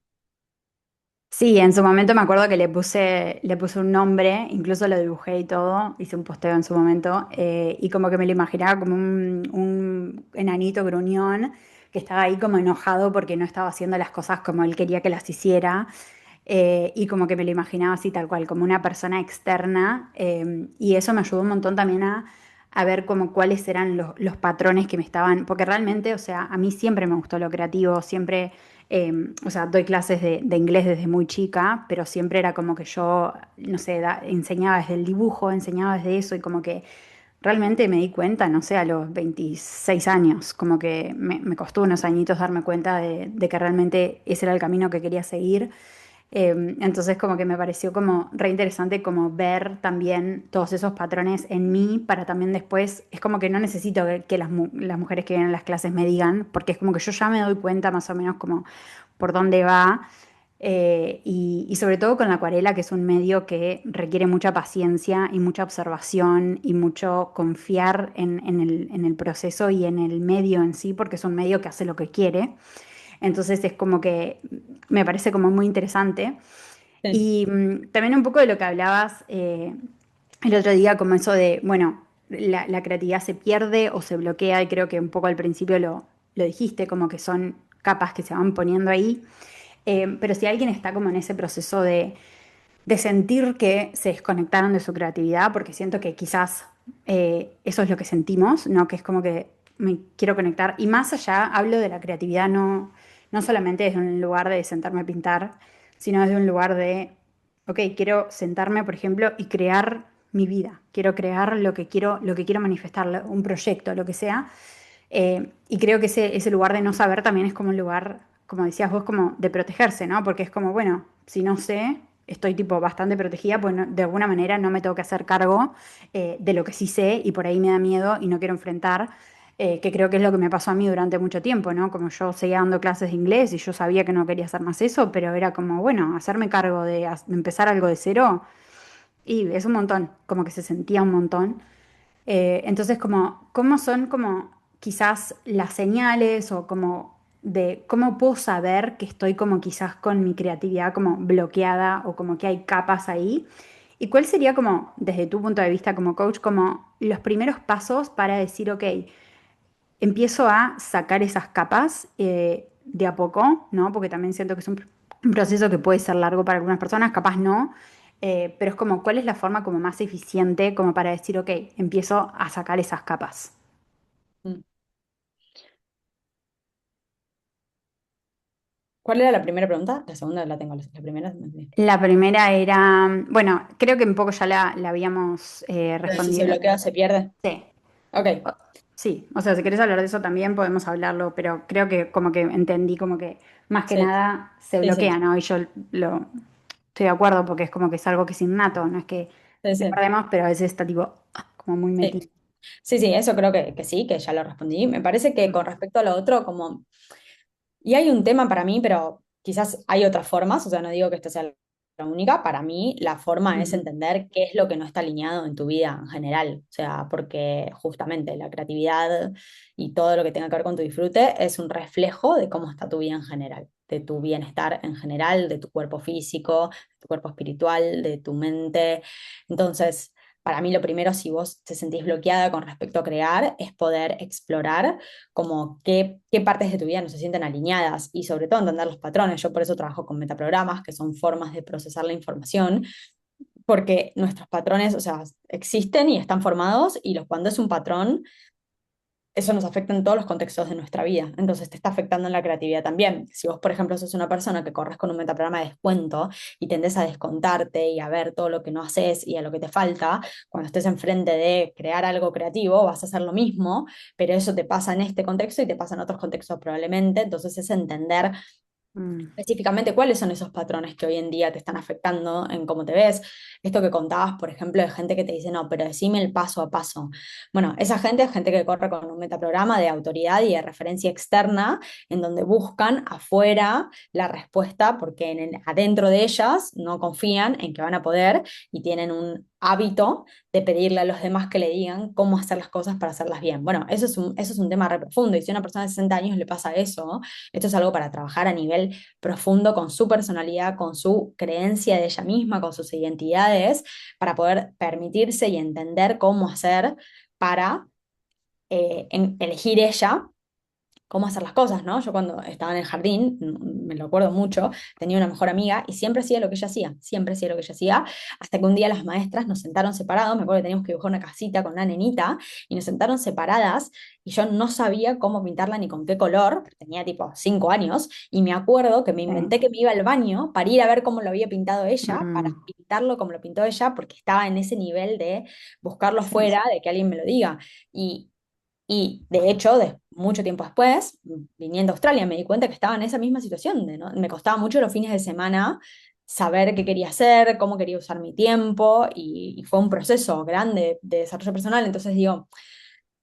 Sí, en su momento me acuerdo que le puse un nombre, incluso lo dibujé y todo, hice un posteo en su momento, y como que me lo imaginaba como un enanito gruñón que estaba ahí como enojado porque no estaba haciendo las cosas como él quería que las hiciera, y como que me lo imaginaba así tal cual, como una persona externa, y eso me ayudó un montón también a ver como cuáles eran los patrones que me estaban, porque realmente, o sea, a mí siempre me gustó lo creativo, siempre o sea, doy clases de inglés desde muy chica, pero siempre era como que yo, no sé, enseñaba desde el dibujo, enseñaba desde eso y como que realmente me di cuenta, no sé, a los 26 años, como que me costó unos añitos darme cuenta de que realmente ese era el camino que quería seguir. Entonces como que me pareció como re interesante como ver también todos esos patrones en mí para también después, es como que no necesito que las mujeres que vienen a las clases me digan, porque es como que yo ya me doy cuenta más o menos como por dónde va. Y sobre todo con la acuarela, que es un medio que requiere mucha paciencia y mucha observación y mucho confiar en el proceso y en el medio en sí, porque es un medio que hace lo que quiere. Entonces es como que me parece como muy interesante. Sí. Y también un poco de lo que hablabas el otro día, como eso de, bueno, la creatividad se pierde o se bloquea, y creo que un poco al principio lo dijiste, como que son capas que se van poniendo ahí. Pero si alguien está como en ese proceso de sentir que se desconectaron de su creatividad, porque siento que quizás eso es lo que sentimos, ¿no? Que es como que me quiero conectar. Y más allá, hablo de la creatividad no solamente desde un lugar de sentarme a pintar, sino desde un lugar de, ok, quiero sentarme, por ejemplo, y crear mi vida. Quiero crear lo que quiero manifestar, un proyecto, lo que sea. Y creo que ese lugar de no saber también es como un lugar, como decías vos, como de protegerse, ¿no? Porque es como, bueno, si no sé, estoy tipo bastante protegida, pues de alguna manera no me tengo que hacer cargo de lo que sí sé y por ahí me da miedo y no quiero enfrentar. que creo que es lo que me pasó a mí durante mucho tiempo, ¿no? Como yo seguía dando clases de inglés y yo sabía que no quería hacer más eso, pero era como, bueno, hacerme cargo de empezar algo de cero y es un montón, como que se sentía un montón. Entonces, como, ¿cómo son como quizás las señales o como de cómo puedo saber que estoy como quizás con mi creatividad como bloqueada o como que hay capas ahí? ¿Y cuál sería como, desde tu punto de vista como coach, como los primeros pasos para decir, ok, empiezo a sacar esas capas de a poco, ¿no? Porque también siento que es un proceso que puede ser largo para algunas personas, capaz no, pero es como, ¿cuál es la forma como más eficiente como para decir, ok, empiezo a sacar esas capas? Mm. ¿Cuál era la primera pregunta? La segunda la tengo, la primera me olvidé. La primera era, bueno, creo que un poco ya la habíamos Si se respondido. bloquea, se pierde. Sí. Ok, O- sí, o sea, si querés hablar de eso también podemos hablarlo, pero creo que como que entendí como que más que sí, nada se sí, sí, bloquea, ¿no? Y yo lo estoy de acuerdo porque es como que es algo que es innato, no es que sí, lo sí, perdemos, pero a veces está tipo como muy sí. metido. Sí, sí, eso creo que sí, que ya lo respondí. Me parece que con respecto a lo otro, como y hay un tema para mí, pero quizás hay otras formas, o sea, no digo que esta sea la única, para mí la forma es Ujú. entender qué es lo que no está alineado en tu vida en general, o sea, porque justamente la creatividad y todo lo que tenga que ver con tu disfrute es un reflejo de cómo está tu vida en general, de tu bienestar en general, de tu cuerpo físico, de tu cuerpo espiritual, de tu mente. Entonces, para mí lo primero, si vos te sentís bloqueada con respecto a crear, es poder explorar como qué partes de tu vida no se sienten alineadas y sobre todo entender los patrones. Yo por eso trabajo con metaprogramas, que son formas de procesar la información, porque nuestros patrones, o sea, existen y están formados y cuando es un patrón, eso nos afecta en todos los contextos de nuestra vida. Entonces te está afectando en la creatividad también. Si vos, por ejemplo, sos una persona que corres con un metaprograma de descuento y tendés a descontarte y a ver todo lo que no haces y a lo que te falta, cuando estés enfrente de crear algo creativo, vas a hacer lo mismo, pero eso te pasa en este contexto y te pasa en otros contextos probablemente. Entonces es entender Mm, específicamente cuáles son esos patrones que hoy en día te están afectando en cómo te ves. Esto que contabas, por ejemplo, de gente que te dice, no, pero decime el paso a paso. Bueno, esa gente es gente que corre con un metaprograma de autoridad y de referencia externa, en donde buscan afuera la respuesta, porque adentro de ellas no confían en que van a poder y tienen un hábito de pedirle a los demás que le digan cómo hacer las cosas para hacerlas bien. Bueno, eso es un tema re profundo y si a una persona de 60 años le pasa eso, esto es algo para trabajar a nivel profundo con su personalidad, con su creencia de ella misma, con sus identidades, para poder permitirse y entender cómo hacer para elegir ella cómo hacer las cosas, ¿no? Yo cuando estaba en el jardín, me lo acuerdo mucho, tenía una mejor amiga y siempre hacía lo que ella hacía, siempre hacía lo que ella hacía, hasta que un día las maestras nos sentaron separados, me acuerdo que teníamos que dibujar una casita con una nenita y nos sentaron separadas y yo no sabía cómo pintarla ni con qué color, porque tenía tipo 5 años, y me acuerdo que me sí. inventé que me iba al baño para ir a ver cómo lo había pintado ella, para Mm, pintarlo como lo pintó ella, porque estaba en ese nivel de buscarlo sí. fuera, de que alguien me lo diga. Y de hecho, mucho tiempo después, viniendo a Australia, me di cuenta que estaba en esa misma situación. Me costaba mucho los fines de semana saber qué quería hacer, cómo quería usar mi tiempo, y fue un proceso grande de desarrollo personal. Entonces digo,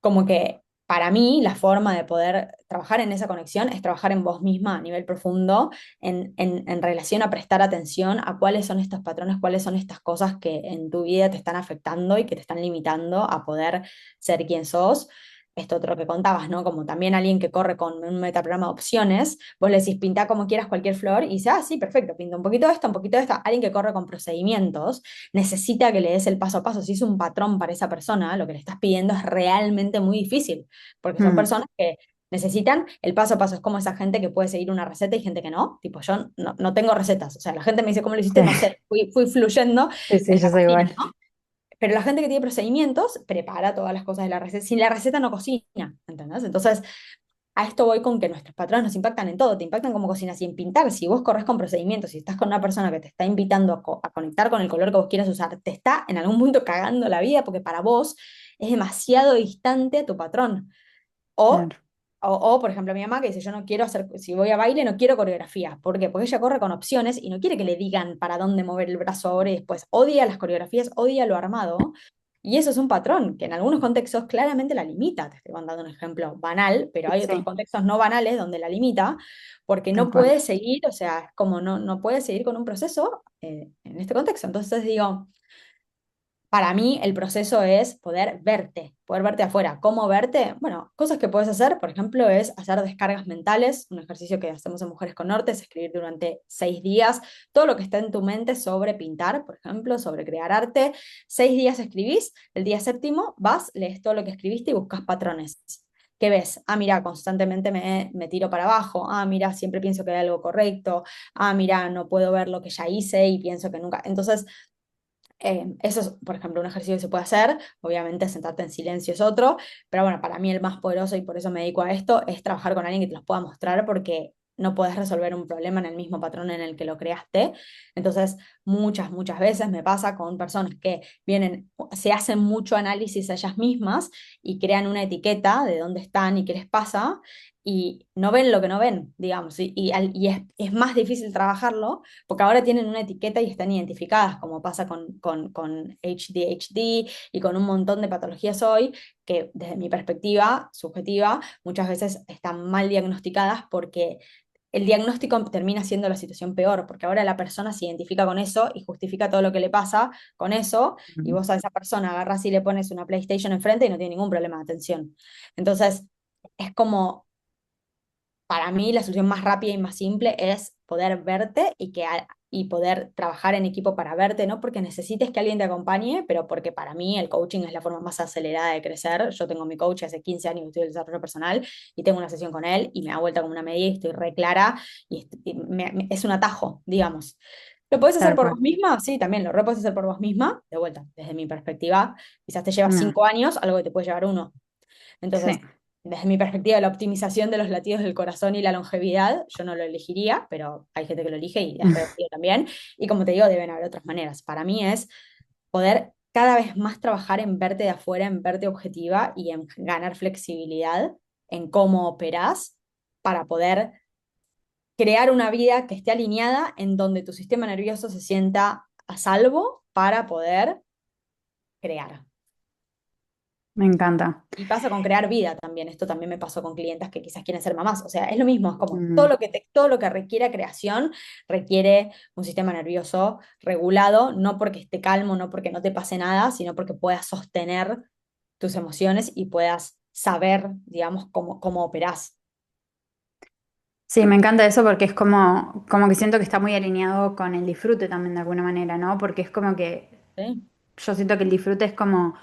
como que para mí la forma de poder trabajar en esa conexión es trabajar en vos misma a nivel profundo, en relación a prestar atención a cuáles son estos patrones, cuáles son estas cosas que en tu vida te están afectando y que te están limitando a poder ser quien sos. Esto otro que contabas, ¿no? Como también alguien que corre con un metaprograma de opciones, vos le decís pinta como quieras cualquier flor y dice, ah, sí, perfecto, pinta un poquito de esto, un poquito de esto. Alguien que corre con procedimientos necesita que le des el paso a paso. Si es un patrón para esa persona, lo que le estás pidiendo es realmente muy difícil, porque son Mm, personas que necesitan el paso a paso. Es como esa gente que puede seguir una receta y gente que no. Tipo, yo no tengo recetas. O sea, la gente me dice, ¿cómo lo hiciste? sí, No sé, fui fluyendo sí, sí, en yo la soy cocina, igual. ¿no? Pero la gente que tiene procedimientos prepara todas las cosas de la receta. Sin la receta no cocina, ¿entendés? Entonces, a esto voy con que nuestros patrones nos impactan en todo, te impactan como cocinas y en pintar. Si vos corres con procedimientos, si estás con una persona que te está invitando a conectar con el color que vos quieras usar, te está en algún punto cagando la vida porque para vos es demasiado distante a tu patrón. O, Claro. por ejemplo, mi mamá que dice, yo no quiero hacer, si voy a baile, no quiero coreografías. ¿Por qué? Porque ella corre con opciones y no quiere que le digan para dónde mover el brazo ahora y después. Odia las coreografías, odia lo armado. Y eso es un patrón que en algunos contextos claramente la limita. Te estoy dando un ejemplo banal, pero hay otros Sí, contextos no banales donde la limita porque tal no cual. puede seguir, o sea, es como no puede seguir con un proceso en este contexto. Entonces digo, para mí el proceso es poder verte afuera. ¿Cómo verte? Bueno, cosas que puedes hacer, por ejemplo, es hacer descargas mentales, un ejercicio que hacemos en Mujeres con Norte, es escribir durante 6 días todo lo que está en tu mente sobre pintar, por ejemplo, sobre crear arte. 6 días escribís, el día séptimo vas, lees todo lo que escribiste y buscas patrones. ¿Qué ves? Ah, mira, constantemente me tiro para abajo. Ah, mira, siempre pienso que hay algo correcto. Ah, mira, no puedo ver lo que ya hice y pienso que nunca. Entonces, eso es, por ejemplo, un ejercicio que se puede hacer. Obviamente, sentarte en silencio es otro, pero bueno, para mí el más poderoso y por eso me dedico a esto es trabajar con alguien que te los pueda mostrar porque no puedes resolver un problema en el mismo patrón en el que lo creaste. Entonces, muchas veces me pasa con personas que vienen, se hacen mucho análisis a ellas mismas y crean una etiqueta de dónde están y qué les pasa y no ven lo que no ven, digamos, y es más difícil trabajarlo porque ahora tienen una etiqueta y están identificadas, como pasa con ADHD y con un montón de patologías hoy, que desde mi perspectiva subjetiva muchas veces están mal diagnosticadas porque el diagnóstico termina siendo la situación peor, porque ahora la persona se identifica con eso y justifica todo lo que le pasa con eso, y Mm. vos a esa persona agarras y le pones una PlayStation enfrente y no tiene ningún problema de atención. Entonces, es como para mí la solución más rápida y más simple es poder verte y poder trabajar en equipo para verte, no porque necesites que alguien te acompañe, pero porque para mí el coaching es la forma más acelerada de crecer. Yo tengo mi coach hace 15 años que estoy en desarrollo personal y tengo una sesión con él y me da vuelta como una medida y estoy re clara y es un atajo, digamos. ¿Lo puedes hacer Tal por cual. vos misma? Sí, también lo puedes hacer por vos misma. De vuelta, desde mi perspectiva, quizás te lleva No, 5 años, algo que te puede llevar uno. sí. Entonces, desde mi perspectiva, la optimización de los latidos del corazón y la longevidad, yo no lo elegiría, pero hay gente que lo elige y es reversible también. Y como te digo, deben haber otras maneras. Para mí es poder cada vez más trabajar en verte de afuera, en verte objetiva y en ganar flexibilidad en cómo operás para poder crear una vida que esté alineada en donde tu sistema nervioso se sienta a salvo para poder crear. Me encanta. Y pasa con crear vida también. Esto también me pasó con clientas que quizás quieren ser mamás. O sea, es lo mismo, es como Mm. todo lo que requiere creación requiere un sistema nervioso regulado, no porque esté calmo, no porque no te pase nada, sino porque puedas sostener tus emociones y puedas saber, digamos, cómo operás. Sí, me encanta eso porque es como que siento que está muy alineado con el disfrute también de alguna manera, ¿no? Porque es como que ¿Sí? yo siento que el disfrute es como,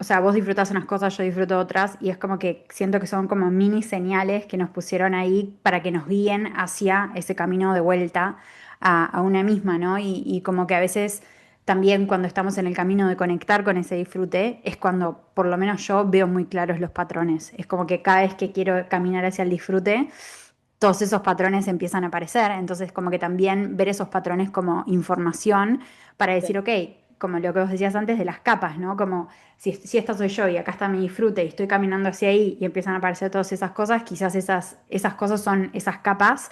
o sea, vos disfrutás unas cosas, yo disfruto otras, y es como que siento que son como mini señales que nos pusieron ahí para que nos guíen hacia ese camino de vuelta a una misma, ¿no? Y como que a veces también cuando estamos en el camino de conectar con ese disfrute, es cuando por lo menos yo veo muy claros los patrones. Es como que cada vez que quiero caminar hacia el disfrute, todos esos patrones empiezan a aparecer. Entonces, como que también ver esos patrones como información para decir, Sí. ok, como lo que vos decías antes de las capas, ¿no? Como si esta soy yo y acá está mi disfrute y estoy caminando hacia ahí y empiezan a aparecer todas esas cosas, quizás esas cosas son esas capas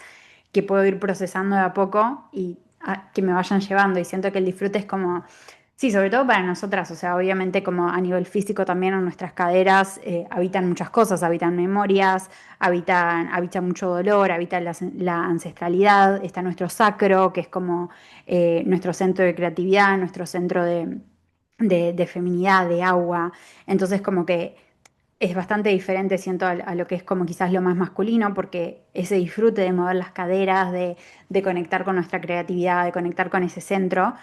que puedo ir procesando de a poco y que me vayan llevando. Y siento que el disfrute es como, sí, sobre todo para nosotras, o sea, obviamente como a nivel físico también en nuestras caderas habitan muchas cosas, habitan memorias, habita mucho dolor, habita la ancestralidad, está nuestro sacro, que es como nuestro centro de creatividad, nuestro centro de feminidad, de agua. Entonces como que es bastante diferente, siento, a lo que es como quizás lo más masculino, porque ese disfrute de mover las caderas, de conectar con nuestra creatividad, de conectar con ese centro,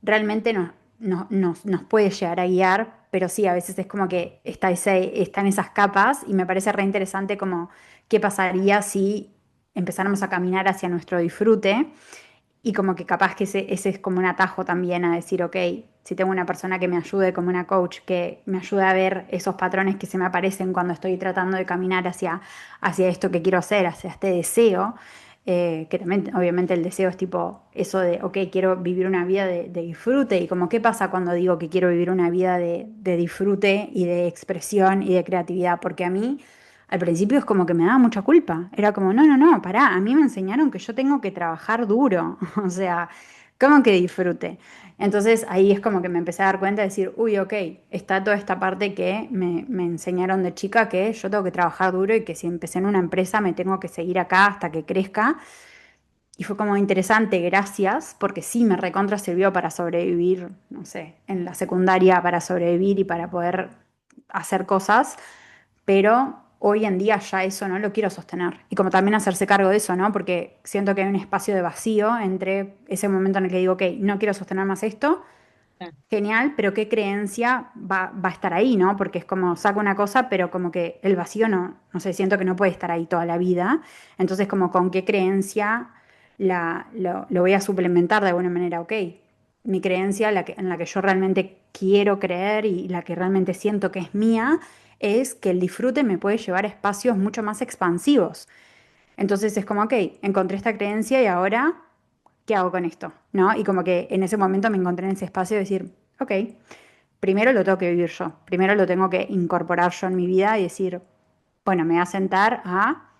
realmente nos puede llegar a guiar, pero sí, a veces es como que están esas capas y me parece re interesante como qué pasaría si empezáramos a caminar hacia nuestro disfrute y como que capaz que ese es como un atajo también a decir, ok, si tengo una persona que me ayude, como una coach, que me ayude a ver esos patrones que se me aparecen cuando estoy tratando de caminar hacia esto que quiero hacer, hacia este deseo, que también obviamente el deseo es tipo eso de, ok, quiero vivir una vida de disfrute y como qué pasa cuando digo que quiero vivir una vida de disfrute y de expresión y de creatividad, porque a mí... Al principio es como que me daba mucha culpa. Era como, no, pará, a mí me enseñaron que yo tengo que trabajar duro. O sea, como que disfrute. Entonces ahí es como que me empecé a dar cuenta de decir, uy, ok, está toda esta parte que me enseñaron de chica que yo tengo que trabajar duro y que si empecé en una empresa me tengo que seguir acá hasta que crezca. Y fue como interesante, gracias, porque sí me recontra sirvió para sobrevivir, no sé, en la secundaria, para sobrevivir y para poder hacer cosas, pero hoy en día ya eso no lo quiero sostener. Y como también hacerse cargo de eso, ¿no? Porque siento que hay un espacio de vacío entre ese momento en el que digo, ok, no quiero sostener más esto, Ah, genial, pero qué creencia va a estar ahí, ¿no? Porque es como saco una cosa, pero como que el vacío no sé, siento que no puede estar ahí toda la vida. Entonces, como con qué creencia lo voy a suplementar de alguna manera, ok. Mi creencia, en la que yo realmente quiero creer y la que realmente siento que es mía, es que el disfrute me puede llevar a espacios mucho más expansivos. Entonces es como, ok, encontré esta creencia y ahora, ¿qué hago con esto? ¿No? Y como que en ese momento me encontré en ese espacio de decir, ok, primero lo tengo que vivir yo, primero lo tengo que incorporar yo en mi vida y decir, bueno, me voy a sentar a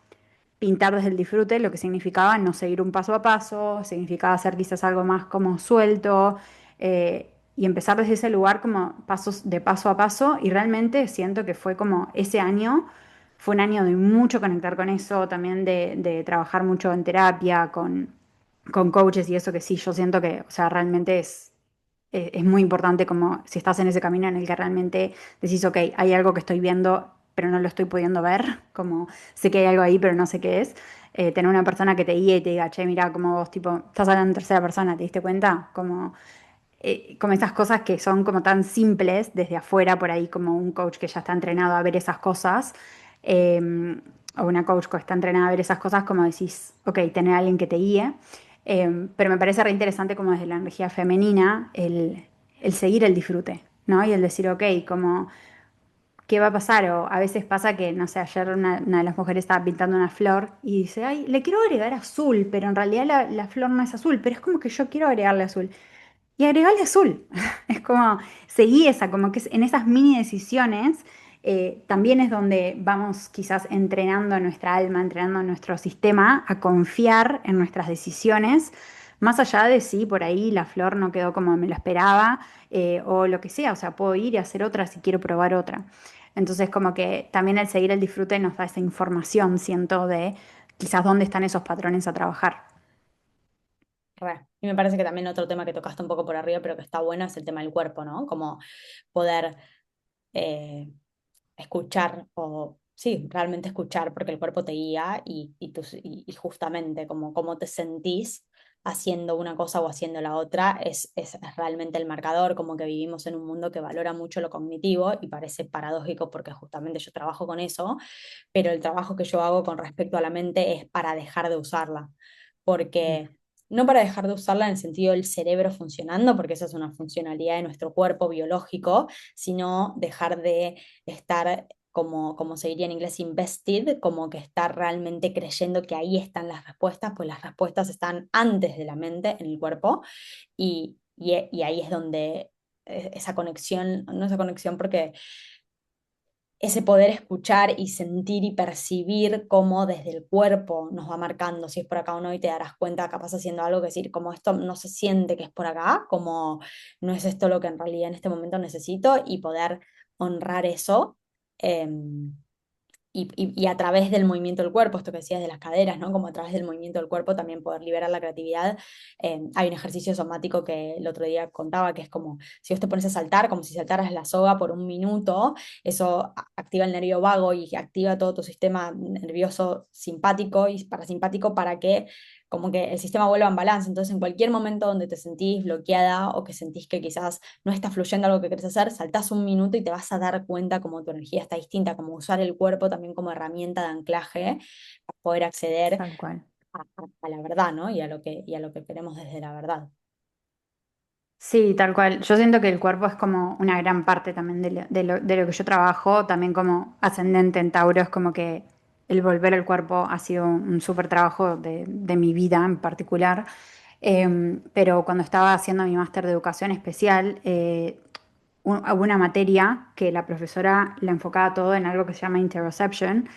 pintar desde el disfrute, lo que significaba no seguir un paso a paso, significaba hacer quizás algo más como suelto, y empezar desde ese lugar como pasos de paso a paso y realmente siento que fue como ese año, fue un año de mucho conectar con eso, también de trabajar mucho en terapia, con coaches y eso que sí, yo siento que, o sea, realmente es muy importante como si estás en ese camino en el que realmente decís, ok, hay algo que estoy viendo, pero no lo estoy pudiendo ver, como sé que hay algo ahí, pero no sé qué es. Tener una persona que te guíe y te diga, che, mira, como vos, tipo, estás hablando en tercera persona, ¿te diste cuenta? Como esas cosas que son como tan simples desde afuera, por ahí como un coach que ya está entrenado a ver esas cosas, o una coach que está entrenada a ver esas cosas, como decís, ok, tener a alguien que te guíe. Pero me parece re interesante como desde la energía femenina el seguir el disfrute, ¿no? Y el decir, ok, como qué va a pasar. O a veces pasa que, no sé, ayer una de las mujeres estaba pintando una flor y dice, ay, le quiero agregar azul, pero en realidad la flor no es azul, pero es como que yo quiero agregarle azul. Y agregarle azul. Es como, seguí esa, como que en esas mini decisiones también es donde vamos quizás entrenando a nuestra alma, entrenando a nuestro sistema a confiar en nuestras decisiones, más allá de si por ahí la flor no quedó como me lo esperaba, o lo que sea, o sea, puedo ir y hacer otra si quiero probar otra. Entonces, como que también el seguir el disfrute nos da esa información, siento, de quizás dónde están esos patrones a trabajar. re. Y me parece que también otro tema que tocaste un poco por arriba, pero que está bueno, es el tema del cuerpo, ¿no? Como poder eh, escuchar o sí, realmente escuchar porque el cuerpo te guía y justamente como cómo te sentís haciendo una cosa o haciendo la otra es realmente el marcador, como que vivimos en un mundo que valora mucho lo cognitivo y parece paradójico porque justamente yo trabajo con eso, pero el trabajo que yo hago con respecto a la mente es para dejar de usarla, porque no para dejar de usarla en el sentido del cerebro funcionando, porque esa es una funcionalidad de nuestro cuerpo biológico, sino dejar de estar como se diría en inglés, invested, como que estar realmente creyendo que ahí están las respuestas, pues las respuestas están antes de la mente, en el cuerpo, y ahí es donde esa conexión, no esa conexión porque ese poder escuchar y sentir y percibir cómo desde el cuerpo nos va marcando si es por acá o no y te darás cuenta capaz haciendo algo que decir como esto no se siente que es por acá, como no es esto lo que en realidad en este momento necesito y poder honrar eso. Y a través del movimiento del cuerpo, esto que decías de las caderas, ¿no? Como a través del movimiento del cuerpo también poder liberar la creatividad. Hay un ejercicio somático que el otro día contaba que es como si vos te pones a saltar, como si saltaras la soga por un minuto, eso activa el nervio vago y activa todo tu sistema nervioso simpático y parasimpático para que como que el sistema vuelva en balance. Entonces, en cualquier momento donde te sentís bloqueada o que sentís que quizás no está fluyendo algo que querés hacer, saltás un minuto y te vas a dar cuenta como tu energía está distinta, como usar el cuerpo también como herramienta de anclaje para poder acceder Tal cual. a la verdad, ¿no? Y a lo que queremos desde la verdad. Sí, tal cual. Yo siento que el cuerpo es como una gran parte también de lo que yo trabajo, también como ascendente en Tauro, es como que el volver al cuerpo ha sido un súper trabajo de mi vida en particular. Pero cuando estaba haciendo mi máster de educación especial, hubo una materia que la profesora la enfocaba todo en algo que se llama interoception,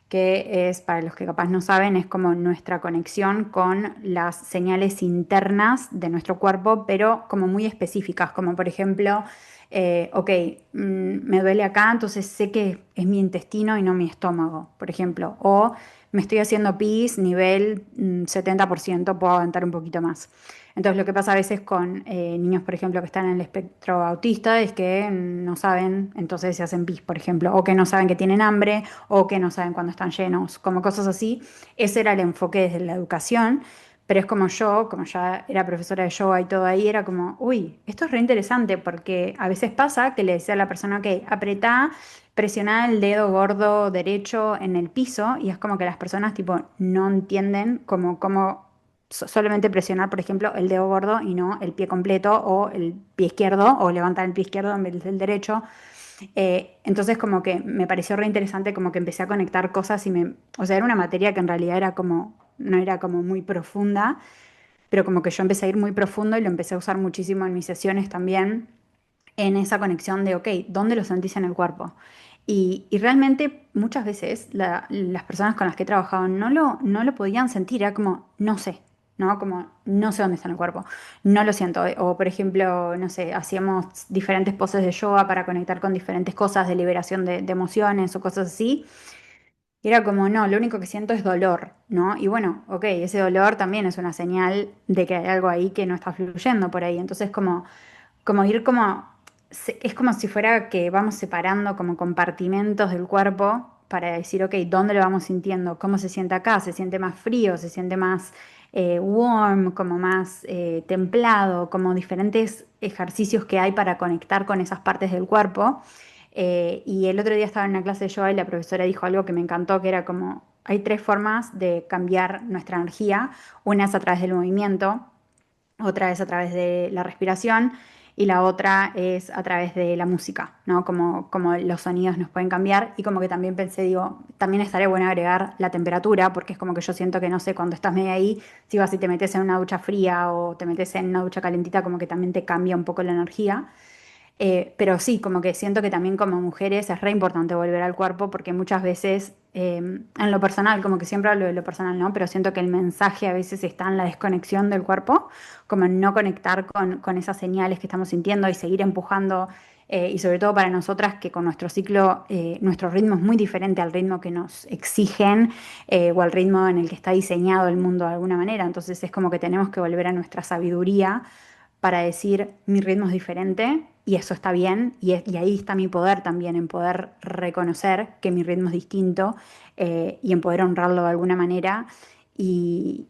que es, para los que capaz no saben, es como nuestra conexión con las señales internas de nuestro cuerpo, pero como muy específicas, como por ejemplo, ok, me duele acá, entonces sé que es mi intestino y no mi estómago, por ejemplo, o me estoy haciendo pis, nivel 70%, puedo aguantar un poquito más. Entonces, lo que pasa a veces con niños, por ejemplo, que están en el espectro autista es que no saben, entonces se hacen pis, por ejemplo, o que no saben que tienen hambre, o que no saben cuándo están llenos, como cosas así. Ese era el enfoque desde la educación, pero es como yo, como ya era profesora de yoga y todo ahí, era como, uy, esto es re interesante, porque a veces pasa que le decía a la persona, ok, apretá, presioná el dedo gordo derecho en el piso, y es como que las personas tipo no entienden cómo solamente presionar, por ejemplo, el dedo gordo y no el pie completo o el pie izquierdo o levantar el pie izquierdo en vez del derecho. Entonces como que me pareció re interesante, como que empecé a conectar cosas o sea, era una materia que en realidad era como, no era como muy profunda, pero como que yo empecé a ir muy profundo y lo empecé a usar muchísimo en mis sesiones también, en esa conexión de, ok, ¿dónde lo sentís en el cuerpo? Y realmente muchas veces las personas con las que he trabajado no lo podían sentir, era como, no sé, ¿no? Como, no sé dónde está en el cuerpo, no lo siento. O por ejemplo, no sé, hacíamos diferentes poses de yoga para conectar con diferentes cosas de liberación de emociones o cosas así. Y era como, no, lo único que siento es dolor, ¿no? Y bueno, ok, ese dolor también es una señal de que hay algo ahí que no está fluyendo por ahí. Entonces, como ir como, es como si fuera que vamos separando como compartimentos del cuerpo para decir, ok, ¿dónde lo vamos sintiendo? ¿Cómo se siente acá? ¿Se siente más frío? ¿Se siente más warm? ¿Como más templado? Como diferentes ejercicios que hay para conectar con esas partes del cuerpo. Y el otro día estaba en una clase de yoga y la profesora dijo algo que me encantó, que era como, hay tres formas de cambiar nuestra energía. Una es a través del movimiento, otra es a través de la respiración y la otra es a través de la música, ¿no? Como los sonidos nos pueden cambiar y como que también pensé, digo, también estaría bueno agregar la temperatura porque es como que yo siento que, no sé, cuando estás medio ahí, si vas y te metes en una ducha fría o te metes en una ducha calentita, como que también te cambia un poco la energía. Pero sí, como que siento que también como mujeres es re importante volver al cuerpo porque muchas veces, en lo personal, como que siempre hablo de lo personal, ¿no? Pero siento que el mensaje a veces está en la desconexión del cuerpo, como en no conectar con esas señales que estamos sintiendo y seguir empujando. Y sobre todo para nosotras que con nuestro ciclo, nuestro ritmo es muy diferente al ritmo que nos exigen o al ritmo en el que está diseñado el mundo de alguna manera. Entonces es como que tenemos que volver a nuestra sabiduría para decir mi ritmo es diferente y eso está bien y ahí está mi poder también, en poder reconocer que mi ritmo es distinto y en poder honrarlo de alguna manera y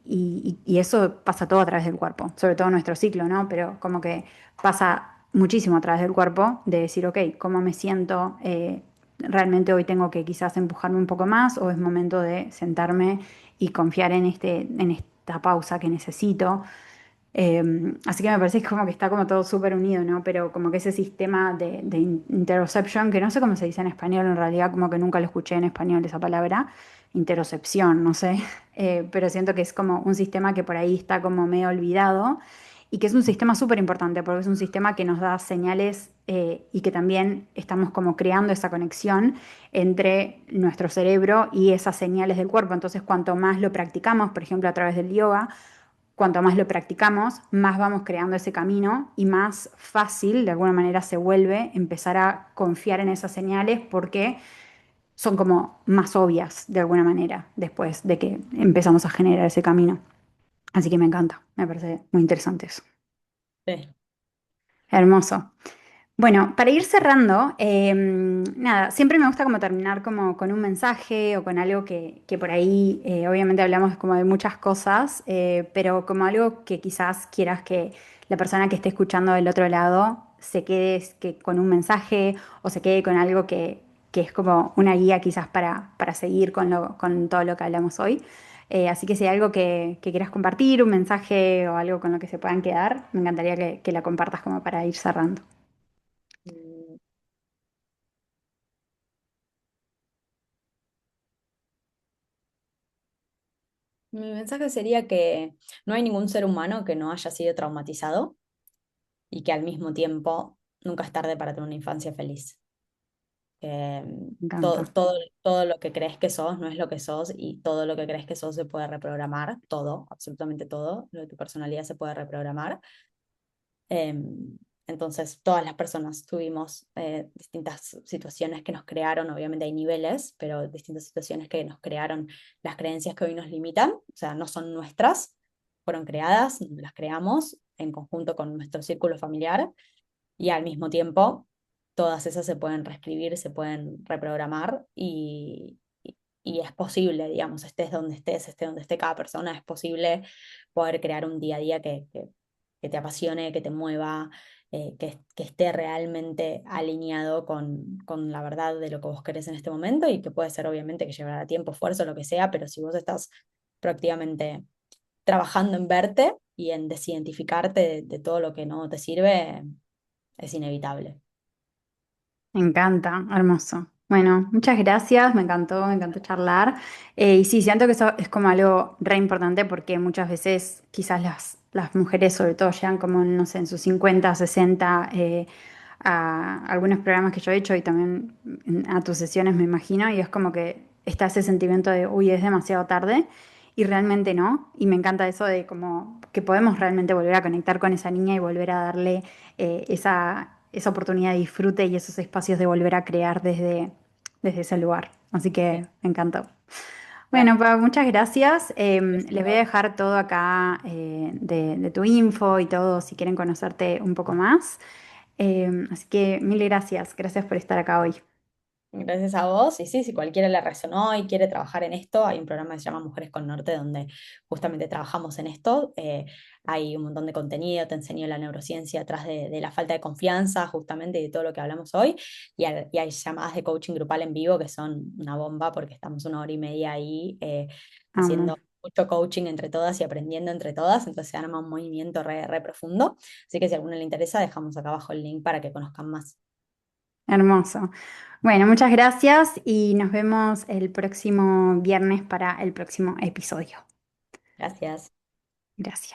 eso pasa todo a través del cuerpo, sobre todo nuestro ciclo, ¿no? Pero como que pasa muchísimo a través del cuerpo de decir, ok, ¿cómo me siento? Realmente hoy tengo que quizás empujarme un poco más o es momento de sentarme y confiar en esta pausa que necesito. Así que me parece que como que está como todo súper unido, ¿no? Pero como que ese sistema de interoception, que no sé cómo se dice en español, en realidad como que nunca lo escuché en español esa palabra, interocepción, no sé. Pero siento que es como un sistema que por ahí está como medio olvidado y que es un sistema súper importante porque es un sistema que nos da señales y que también estamos como creando esa conexión entre nuestro cerebro y esas señales del cuerpo. Entonces, cuanto más lo practicamos, por ejemplo, a través del yoga, cuanto más lo practicamos, más vamos creando ese camino y más fácil de alguna manera se vuelve empezar a confiar en esas señales porque son como más obvias de alguna manera después de que empezamos a generar ese camino. Así que me encanta, me parece muy interesante eso. Sí. Hermoso. Bueno, para ir cerrando, nada, siempre me gusta como terminar como con un mensaje o con algo que por ahí, obviamente hablamos como de muchas cosas, pero como algo que quizás quieras que la persona que esté escuchando del otro lado se quede con un mensaje o se quede con algo que es como una guía quizás para seguir con todo lo que hablamos hoy. Así que si hay algo que quieras compartir, un mensaje o algo con lo que se puedan quedar, me encantaría que la compartas como para ir cerrando. Mm, Mi mensaje sería que no hay ningún ser humano que no haya sido traumatizado y que al mismo tiempo nunca es tarde para tener una infancia feliz. que Me encanta. todo lo que crees que sos no es lo que sos y todo lo que crees que sos se puede reprogramar, todo, absolutamente todo, lo de tu personalidad se puede reprogramar. Entonces, todas las personas tuvimos distintas situaciones que nos crearon, obviamente hay niveles, pero distintas situaciones que nos crearon las creencias que hoy nos limitan, o sea, no son nuestras, fueron creadas, las creamos en conjunto con nuestro círculo familiar y al mismo tiempo todas esas se pueden reescribir, se pueden reprogramar y es posible, digamos, esté donde esté cada persona, es posible poder crear un día a día que te apasione, que te mueva, que esté realmente alineado con la verdad de lo que vos querés en este momento y que puede ser obviamente que llevará tiempo, esfuerzo, lo que sea, pero si vos estás proactivamente trabajando en verte y en desidentificarte de todo lo que no te sirve, es inevitable. Me encanta, hermoso. Bueno, muchas gracias, me encantó charlar. Y sí, siento que eso es como algo re importante porque muchas veces quizás las mujeres sobre todo llegan como, no sé, en sus 50 60 a algunos programas que yo he hecho y también a tus sesiones me imagino, y es como que está ese sentimiento de, uy, es demasiado tarde y realmente no. Y me encanta eso de como que podemos realmente volver a conectar con esa niña y volver a darle esa oportunidad de disfrute y esos espacios de volver a crear desde ese lugar. Así Sí, que me encantó. bueno, Bueno, Pau, muchas gracias. gracias Les a voy a vos. dejar todo acá de tu info y todo si quieren conocerte un poco más. Así que mil gracias. Gracias por estar acá hoy. Gracias a vos. Y sí, si cualquiera le resonó y quiere trabajar en esto, hay un programa que se llama Mujeres con Norte donde justamente trabajamos en esto. Hay un montón de contenido, te enseño la neurociencia atrás de la falta de confianza justamente y de todo lo que hablamos hoy. Y hay llamadas de coaching grupal en vivo que son una bomba porque estamos una hora y media ahí Amo. haciendo mucho coaching entre todas y aprendiendo entre todas. Entonces se arma un movimiento re profundo. Así que si a alguno le interesa, dejamos acá abajo el link para que conozcan más. Hermoso. Bueno, muchas gracias y nos vemos el próximo viernes para el próximo episodio. Gracias. Gracias.